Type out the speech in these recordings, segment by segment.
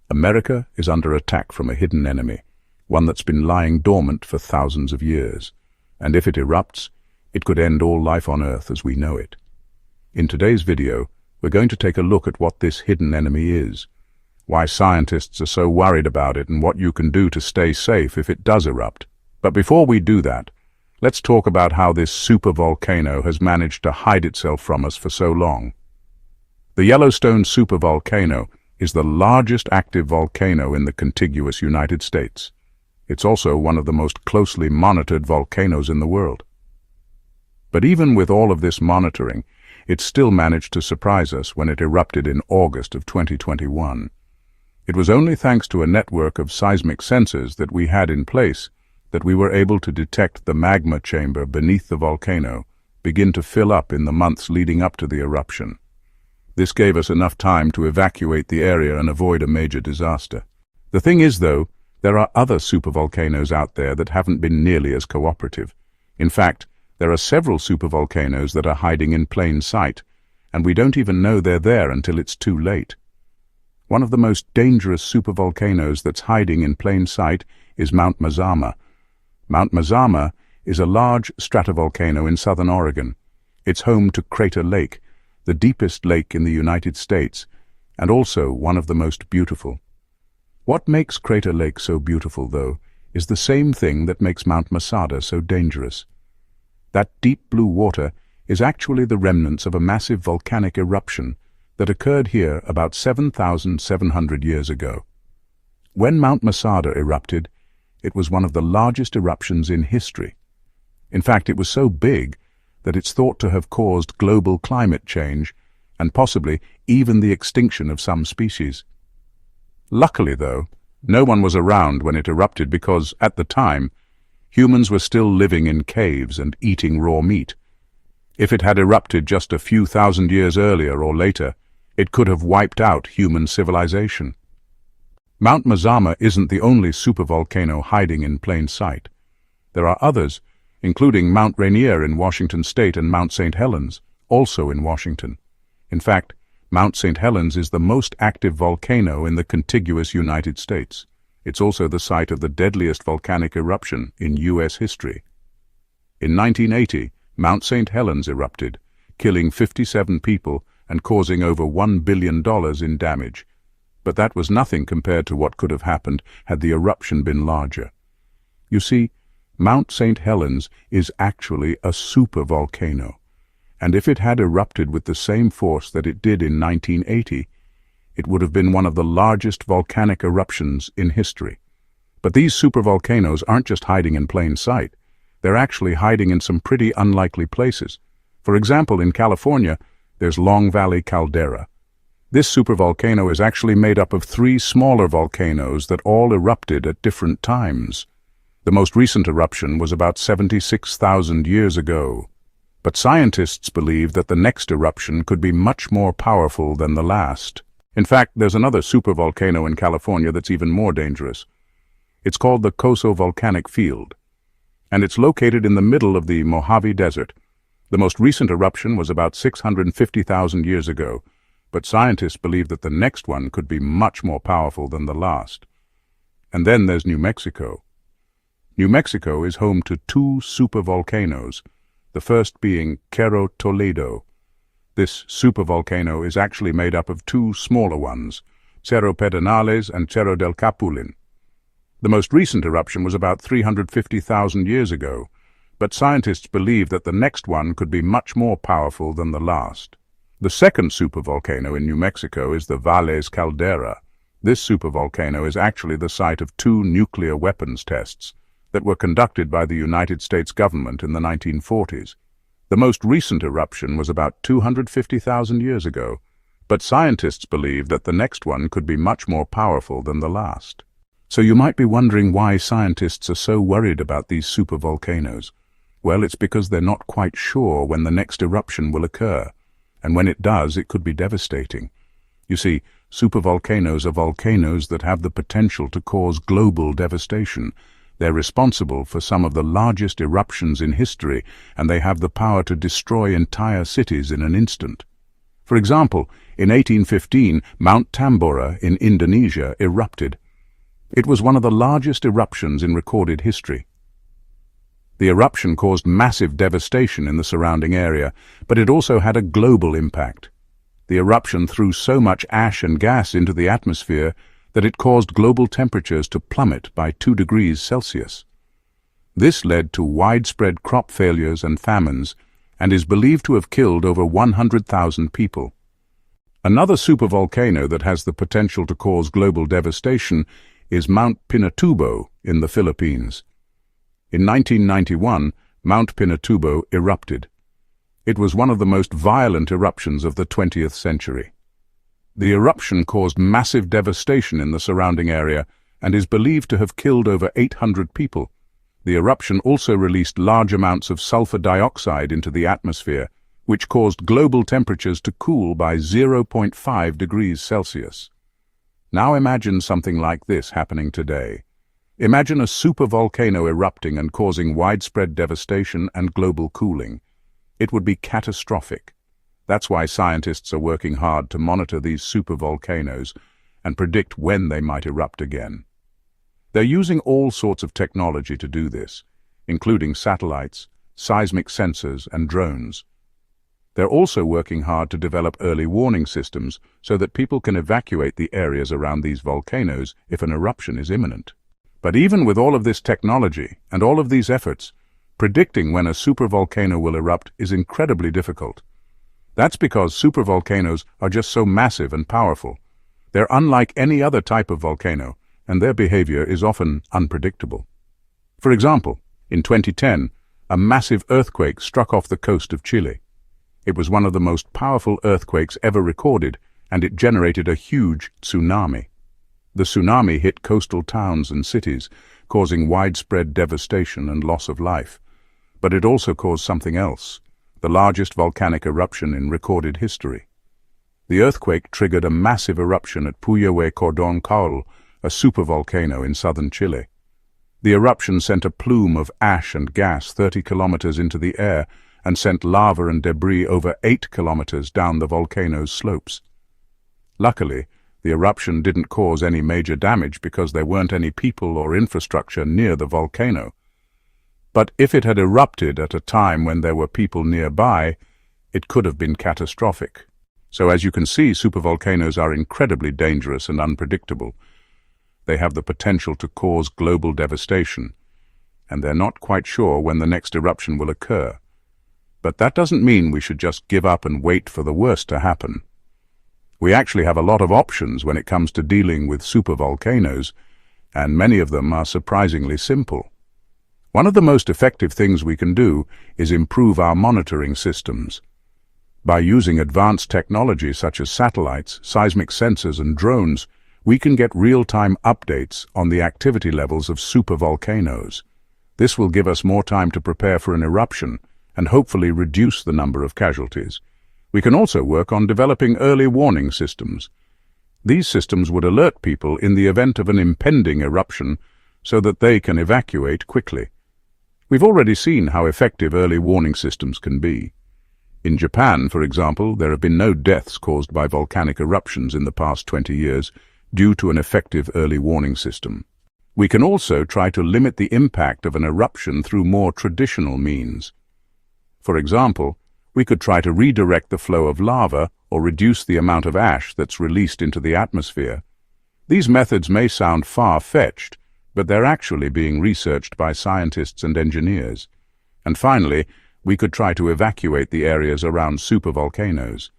America is under attack from a hidden enemy, one that's been lying dormant for thousands of years. And if it erupts, it could end all life on Earth as we know it. In today's video, we're going to take a look at what this hidden enemy is, why scientists are so worried about it, and what you can do to stay safe if it does erupt. But before we do that, let's talk about how this supervolcano has managed to hide itself from us for so long. The Yellowstone Supervolcano is the largest active volcano in the contiguous United States. It's also one of the most closely monitored volcanoes in the world. But even with all of this monitoring, it still managed to surprise us when it erupted in August of 2021. It was only thanks to a network of seismic sensors that we had in place that we were able to detect the magma chamber beneath the volcano begin to fill up in the months leading up to the eruption. This gave us enough time to evacuate the area and avoid a major disaster. The thing is, though, there are other supervolcanoes out there that haven't been nearly as cooperative. In fact, there are several supervolcanoes that are hiding in plain sight, and we don't even know they're there until it's too late. One of the most dangerous supervolcanoes that's hiding in plain sight is Mount Mazama. Mount Mazama is a large stratovolcano in southern Oregon. It's home to Crater Lake, the deepest lake in the United States, and also one of the most beautiful. What makes Crater Lake so beautiful, though, is the same thing that makes Mount Mazama so dangerous. That deep blue water is actually the remnants of a massive volcanic eruption that occurred here about 7,700 years ago. When Mount Mazama erupted, it was one of the largest eruptions in history. In fact, it was so big that it's thought to have caused global climate change and possibly even the extinction of some species. Luckily, though, no one was around when it erupted because, at the time, humans were still living in caves and eating raw meat. If it had erupted just a few thousand years earlier or later, it could have wiped out human civilization. Mount Mazama isn't the only supervolcano hiding in plain sight. There are others, including Mount Rainier in Washington State and Mount St. Helens, also in Washington. In fact, Mount St. Helens is the most active volcano in the contiguous United States. It's also the site of the deadliest volcanic eruption in U.S. history. In 1980, Mount St. Helens erupted, killing 57 people and causing over $1 billion in damage. But that was nothing compared to what could have happened had the eruption been larger. You see, Mount St. Helens is actually a supervolcano, and if it had erupted with the same force that it did in 1980, it would have been one of the largest volcanic eruptions in history. But these supervolcanoes aren't just hiding in plain sight. They're actually hiding in some pretty unlikely places. For example, in California, there's Long Valley Caldera. This supervolcano is actually made up of 3 smaller volcanoes that all erupted at different times. The most recent eruption was about 76,000 years ago. But scientists believe that the next eruption could be much more powerful than the last. In fact, there's another supervolcano in California that's even more dangerous. It's called the Coso volcanic field, and it's located in the middle of the Mojave Desert. The most recent eruption was about 650,000 years ago, but scientists believe that the next one could be much more powerful than the last. And then there's New Mexico. New Mexico is home to 2 supervolcanoes, the first being Cerro Toledo. This supervolcano is actually made up of 2 smaller ones, Cerro Pedernales and Cerro del Capulin. The most recent eruption was about 350,000 years ago, but scientists believe that the next one could be much more powerful than the last. The second supervolcano in New Mexico is the Valles Caldera. This supervolcano is actually the site of 2 nuclear weapons tests that were conducted by the United States government in the 1940s. The most recent eruption was about 250,000 years ago, but scientists believe that the next one could be much more powerful than the last. So you might be wondering why scientists are so worried about these supervolcanoes. Well, it's because they're not quite sure when the next eruption will occur, and when it does, it could be devastating. You see, supervolcanoes are volcanoes that have the potential to cause global devastation. They're responsible for some of the largest eruptions in history, and they have the power to destroy entire cities in an instant. For example, in 1815, Mount Tambora in Indonesia erupted. It was one of the largest eruptions in recorded history. The eruption caused massive devastation in the surrounding area, but it also had a global impact. The eruption threw so much ash and gas into the atmosphere that it caused global temperatures to plummet by 2 degrees Celsius. This led to widespread crop failures and famines, and is believed to have killed over 100,000 people. Another supervolcano that has the potential to cause global devastation is Mount Pinatubo in the Philippines. In 1991, Mount Pinatubo erupted. It was one of the most violent eruptions of the 20th century. The eruption caused massive devastation in the surrounding area and is believed to have killed over 800 people. The eruption also released large amounts of sulfur dioxide into the atmosphere, which caused global temperatures to cool by 0.5 degrees Celsius. Now imagine something like this happening today. Imagine a supervolcano erupting and causing widespread devastation and global cooling. It would be catastrophic. That's why scientists are working hard to monitor these supervolcanoes and predict when they might erupt again. They're using all sorts of technology to do this, including satellites, seismic sensors, and drones. They're also working hard to develop early warning systems so that people can evacuate the areas around these volcanoes if an eruption is imminent. But even with all of this technology and all of these efforts, predicting when a supervolcano will erupt is incredibly difficult. That's because supervolcanoes are just so massive and powerful. They're unlike any other type of volcano, and their behavior is often unpredictable. For example, in 2010, a massive earthquake struck off the coast of Chile. It was one of the most powerful earthquakes ever recorded, and it generated a huge tsunami. The tsunami hit coastal towns and cities, causing widespread devastation and loss of life. But it also caused something else, the largest volcanic eruption in recorded history. The earthquake triggered a massive eruption at Puyehue Cordón Caul, a supervolcano in southern Chile. The eruption sent a plume of ash and gas 30 kilometers into the air and sent lava and debris over 8 kilometers down the volcano's slopes. Luckily, the eruption didn't cause any major damage because there weren't any people or infrastructure near the volcano. But if it had erupted at a time when there were people nearby, it could have been catastrophic. So as you can see, supervolcanoes are incredibly dangerous and unpredictable. They have the potential to cause global devastation, and they're not quite sure when the next eruption will occur. But that doesn't mean we should just give up and wait for the worst to happen. We actually have a lot of options when it comes to dealing with supervolcanoes, and many of them are surprisingly simple. One of the most effective things we can do is improve our monitoring systems. By using advanced technology such as satellites, seismic sensors, and drones, we can get real-time updates on the activity levels of supervolcanoes. This will give us more time to prepare for an eruption and hopefully reduce the number of casualties. We can also work on developing early warning systems. These systems would alert people in the event of an impending eruption so that they can evacuate quickly. We've already seen how effective early warning systems can be. In Japan, for example, there have been no deaths caused by volcanic eruptions in the past 20 years due to an effective early warning system. We can also try to limit the impact of an eruption through more traditional means. For example, we could try to redirect the flow of lava or reduce the amount of ash that's released into the atmosphere. These methods may sound far-fetched, but they're actually being researched by scientists and engineers. And finally, we could try to evacuate the areas around supervolcanoes.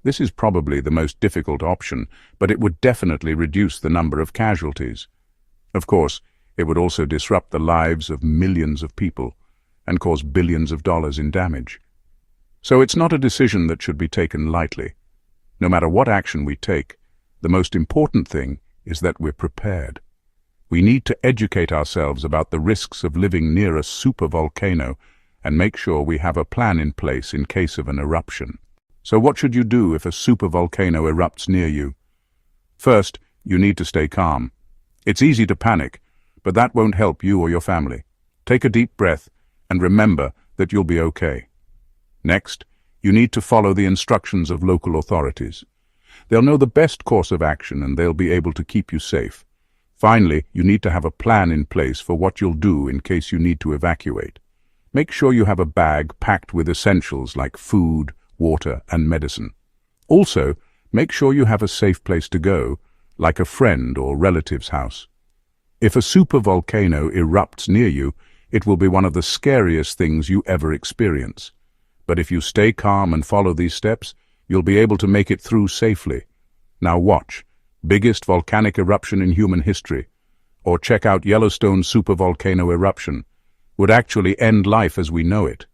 This is probably the most difficult option, but it would definitely reduce the number of casualties. Of course, it would also disrupt the lives of millions of people and cause billions of dollars in damage. So it's not a decision that should be taken lightly. No matter what action we take, the most important thing is that we're prepared. We need to educate ourselves about the risks of living near a supervolcano and make sure we have a plan in place in case of an eruption. So what should you do if a supervolcano erupts near you? First, you need to stay calm. It's easy to panic, but that won't help you or your family. Take a deep breath and remember that you'll be okay. Next, You need to follow the instructions of local authorities. They'll know the best course of action and they'll be able to keep you safe. Finally, you need to have a plan in place for what you'll do in case you need to evacuate. Make sure you have a bag packed with essentials like food, water, and medicine. Also, make sure you have a safe place to go, like a friend or relative's house. If a supervolcano erupts near you, it will be one of the scariest things you ever experience. But if you stay calm and follow these steps, you'll be able to make it through safely. Now watch, biggest volcanic eruption in human history. Or check out Yellowstone Supervolcano eruption. Would actually end life as we know it.